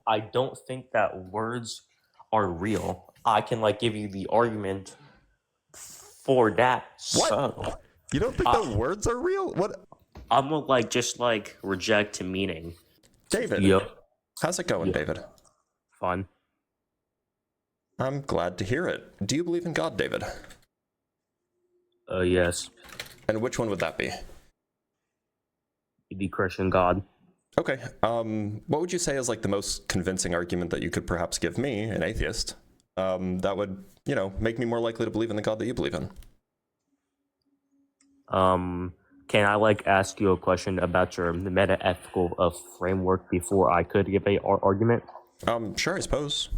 I don't think that words are real. I can like give you the argument for that. What? So You don't think that words are real? What? I'm gonna like just like reject meaning. David, Yep. how's it going, David? Fun. I'm glad to hear it. Do you believe in God, David? Yes. And which one would that be? The Christian God. Okay. What would you say is like the most convincing argument that you could perhaps give me, an atheist, that would, make me more likely to believe in the God that you believe in? Can I like ask you a question about your meta-ethical framework before I could give a argument? Sure, I suppose.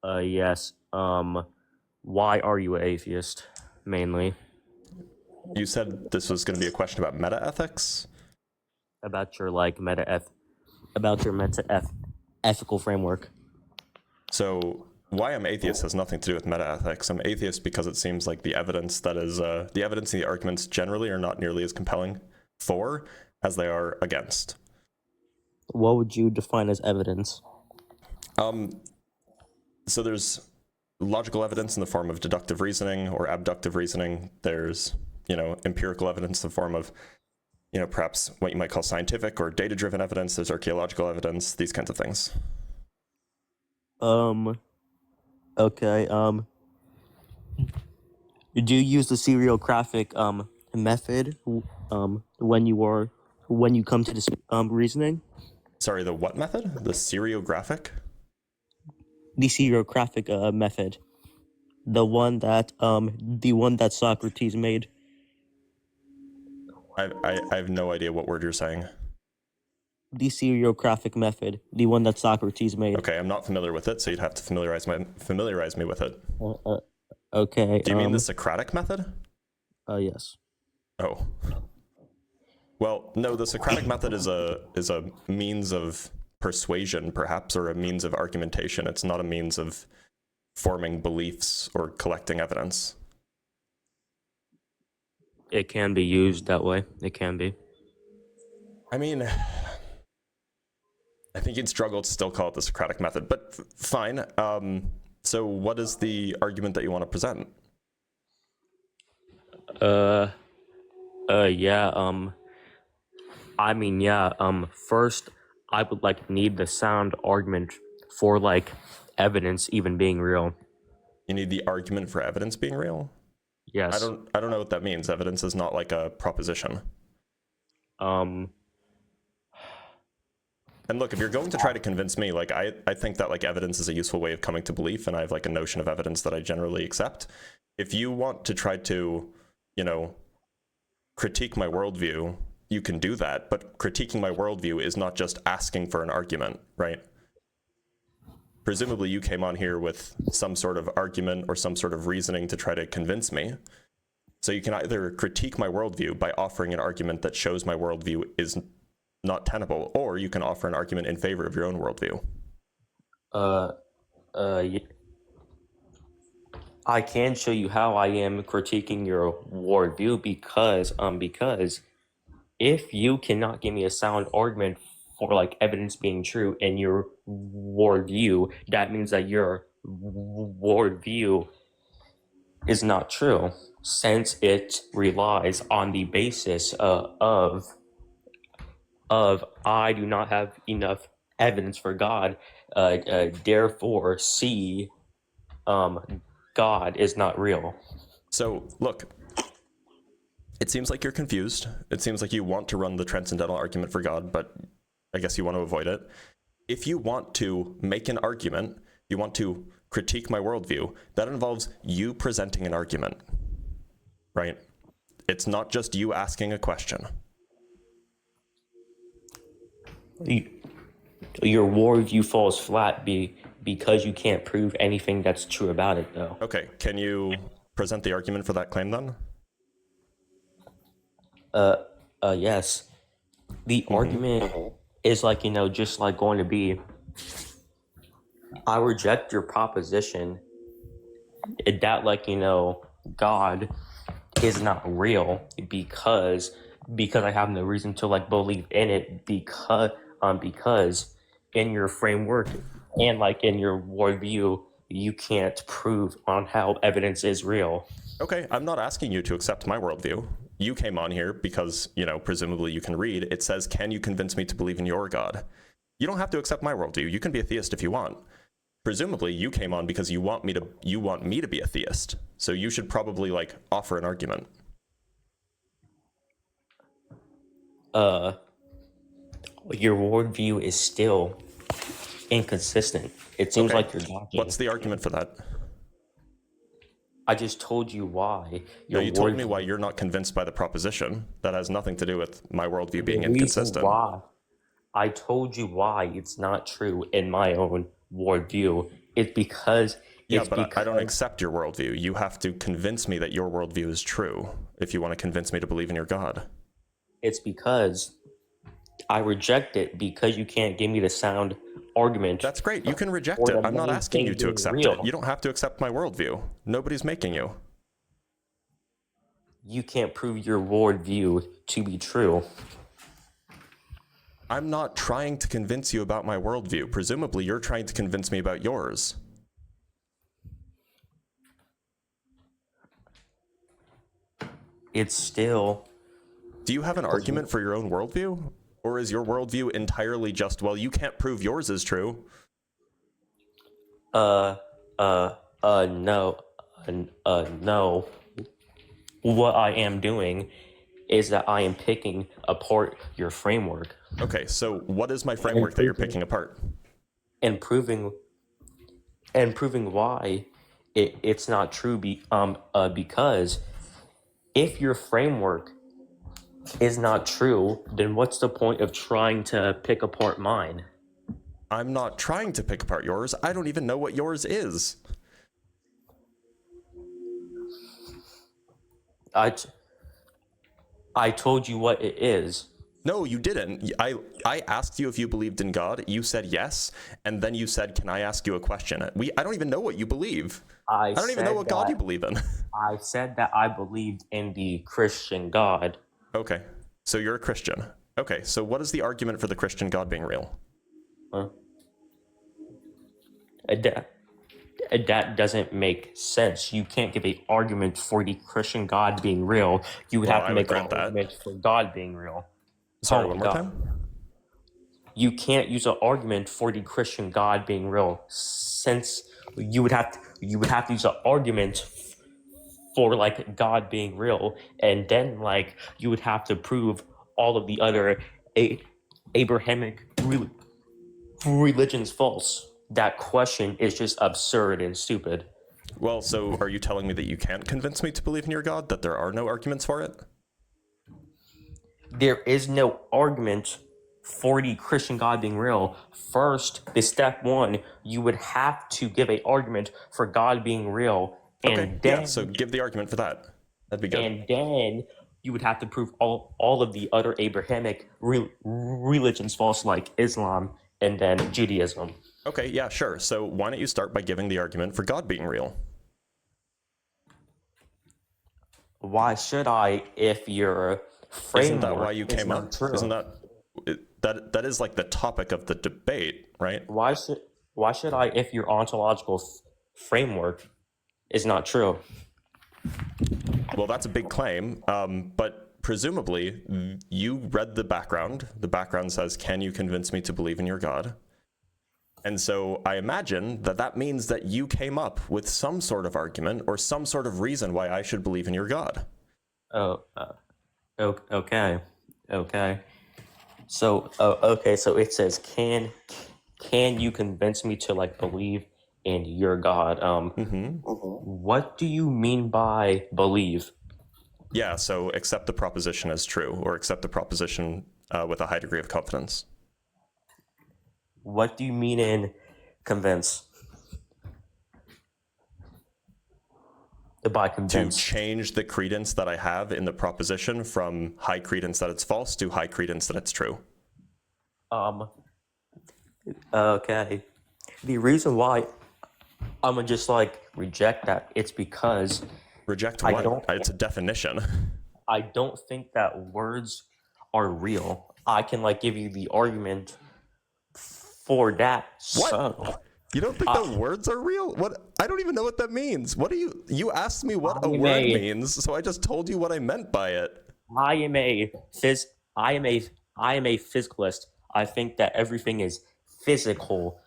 Yes. Why are you an atheist, mainly? You said this was going to be a question about meta-ethics? About your like ethical framework. So why I'm atheist has nothing to do with meta-ethics. I'm atheist because it seems like the evidence that is the evidence and the arguments generally are not nearly as compelling for as they are against. What would you define as evidence? So there's logical evidence in the form of deductive reasoning or abductive reasoning. There's, empirical evidence in the form of, perhaps what you might call scientific or data-driven evidence. There's archaeological evidence, these kinds of things. Okay, do you use the seriographic method when you come to this reasoning? Sorry, the what method? The seriographic? The seriographic method. The one that Socrates made. I have no idea what word you're saying. The seriographic method, the one that Socrates made. Okay, I'm not familiar with it, so you'd have to familiarize me with it. Okay. Do you mean the Socratic method? Yes. Oh. Well, no, the Socratic method is a means of persuasion, perhaps, or a means of argumentation. It's not a means of forming beliefs or collecting evidence. It can be used that way. It can be. I mean, I think you'd struggle to still call it the Socratic method, but fine. So what is the argument that you want to present? First, I would need the sound argument for evidence even being real. You need the argument for evidence being real? Yes. I don't know what that means. Evidence is not like a proposition. And look, if you're going to try to convince me, I think that evidence is a useful way of coming to belief, and I have a notion of evidence that I generally accept. If you want to try to, critique my worldview, you can do that, but critiquing my worldview is not just asking for an argument, right? Presumably you came on here with some sort of argument or some sort of reasoning to try to convince me. So you can either critique my worldview by offering an argument that shows my worldview is not tenable, or you can offer an argument in favor of your own worldview. I can show you how I am critiquing your worldview because if you cannot give me a sound argument for evidence being true in your worldview, that means that your worldview is not true, since it relies on the basis of I do not have enough evidence for God, therefore C, God is not real. So look, it seems like you're confused. It seems like you want to run the transcendental argument for God, but I guess you want to avoid it. If you want to make an argument, you want to critique my worldview, that involves you presenting an argument, right? It's not just you asking a question. Your worldview falls flat because you can't prove anything that's true about it, though. Okay, can you present the argument for that claim then? Yes. The argument is just going to be, I reject your proposition that God is not real because I have no reason to believe in it because in your framework and like in your worldview, you can't prove on how evidence is real. Okay, I'm not asking you to accept my worldview. You came on here because, presumably you can read. It says, can you convince me to believe in your God? You don't have to accept my worldview. You can be a theist if you want. Presumably you came on because you want me to be a theist. So you should probably like offer an argument. Your worldview is still inconsistent. It seems Okay. like you're dodging. What's the argument for that? I just told you why. No, Your you told me worldview. why you're not convinced by the proposition. That has nothing to do with my worldview being The reason inconsistent. why I told you why it's not true in my own worldview. It's because Yeah, but I don't accept your worldview. You have to convince me that your worldview is true if you want to convince me to believe in your God. it's because I reject it because you can't give me the sound argument. That's great. You can reject for it. the I'm not main asking you thing to being accept real. it. You don't have to accept my worldview. Nobody's making you. You can't prove your worldview to be true. I'm not trying to convince you about my worldview. Presumably, you're trying to convince me about yours. It's still Do you have an argument for your own worldview? Or is your worldview entirely just, well, you can't prove yours is true? no, no. What I am doing is that I am picking apart your framework Okay, so what is my framework that you're picking apart? and proving why it's not true. Because if your framework is not true, then what's the point of trying to pick apart mine? I'm not trying to pick apart yours. I don't even know what yours is. I told you what it is. No, you didn't. I asked you if you believed in God. You said yes, and then you said, "Can I ask you a question?" I don't even know what you believe. I don't even know what God you believe in. I said that I believed in the Christian God. Okay, so you're a Christian. Okay, so what is the argument for the Christian God being real? That doesn't make sense. You can't give an argument for the Christian God being real. You would Well, have to I would make an grant that. argument for God being real. Sorry, Oh one my more God. time. You can't use an argument for the Christian God being real, since you would have to use an argument for like God being real, and then like you would have to prove all of the other Abrahamic religions false. That question is just absurd and stupid. Well, so are you telling me that you can't convince me to believe in your God, that there are no arguments for it? There is no argument for the Christian God being real. First, the step one, you would have to give an argument for God being real, Okay, and yeah, then so give the argument for that. That'd be good. and then you would have to prove all of the other Abrahamic religions false, like Islam and then Judaism. Okay, yeah, sure. So why don't you start by giving the argument for God being real? Why should I if your framework Isn't that why you is came not up? true? Isn't that is like the topic of the debate, right? Why should I if your ontological framework is not true? Well, that's a big claim, but presumably you read the background. The background says, "Can you convince me to believe in your God?" And so I imagine that that means that you came up with some sort of argument or some sort of reason why I should believe in your God. Oh, okay. So, okay. So it says, can you convince me to like believe in your God? What do you mean by believe? Yeah, so accept the proposition as true, or accept the proposition with a high degree of confidence. What do you mean in convince? By To convince. change the credence that I have in the proposition from high credence that it's false to high credence that it's true. Okay. The reason why I'm gonna just like reject that, it's because Reject I what? don't It's a definition. I don't think that words are real. I can like give you the argument for that. What? So You don't think that words are real? What? I don't even know what that means. What do you asked me what a word means, so I just told you what I meant by it. I am a phys I am a physicalist. I think that everything is physical.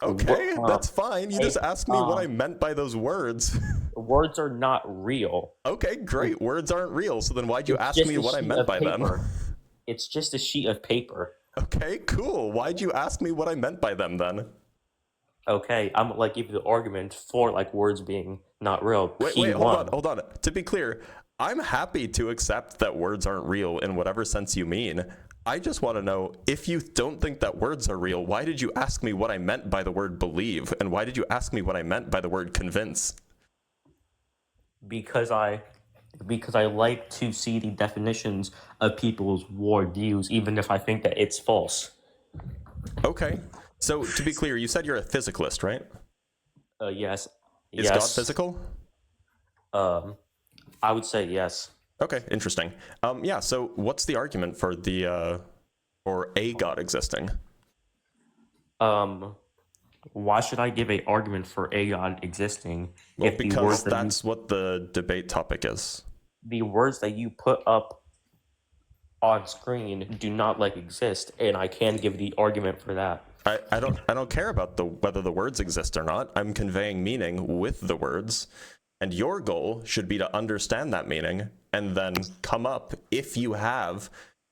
Okay, that's fine. You just asked me what I Um, meant by those words. words are not real. Okay, great. Words aren't real. So then why'd you It's ask just me a what I sheet meant of by them? paper. It's just a sheet of paper. Okay, cool. Why'd you ask me what I meant by them then? Okay, I'm like give you the argument for like words being not real. Wait, hold on, P1. hold on. To be clear, I'm happy to accept that words aren't real in whatever sense you mean. I just want to know, if you don't think that words are real, why did you ask me what I meant by the word believe? And why did you ask me what I meant by the word convince? because I like to see the definitions of people's worldviews, even if I think that it's false. Okay. So to be clear, you said you're a physicalist, right? Yes, Is God yes. physical? I would say yes. Okay, interesting. Yeah, so what's the argument for the for a God existing? Why should I give a argument for a God existing Well, if because that's what the debate topic is. the words that you put up on screen do not like exist, and I can give the argument for that. I don't care about the whether the words exist or not. I'm conveying meaning with the words, and your goal should be to understand that meaning and then come up, if you have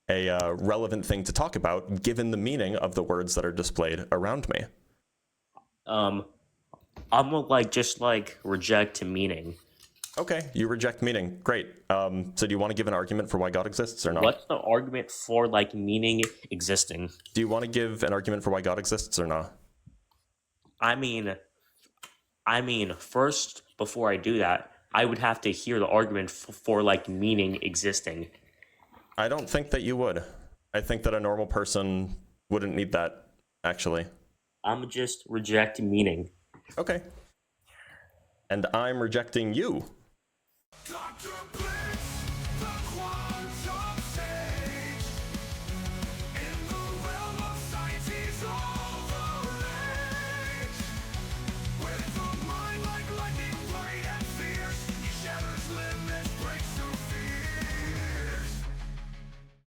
a relevant thing to talk about, given the meaning of the words that are displayed around me. I'm gonna like just like reject meaning. Okay, you reject meaning. Great. So do you want to give an argument for why God exists or not? What's the argument for like meaning existing? Do you want to give an argument for why God exists or not? I mean, first before I do that, I would have to hear the argument for like meaning existing. I don't think that you would. I think that a normal person wouldn't need that, actually. I'm just reject meaning. Okay. And I'm rejecting you. Dr.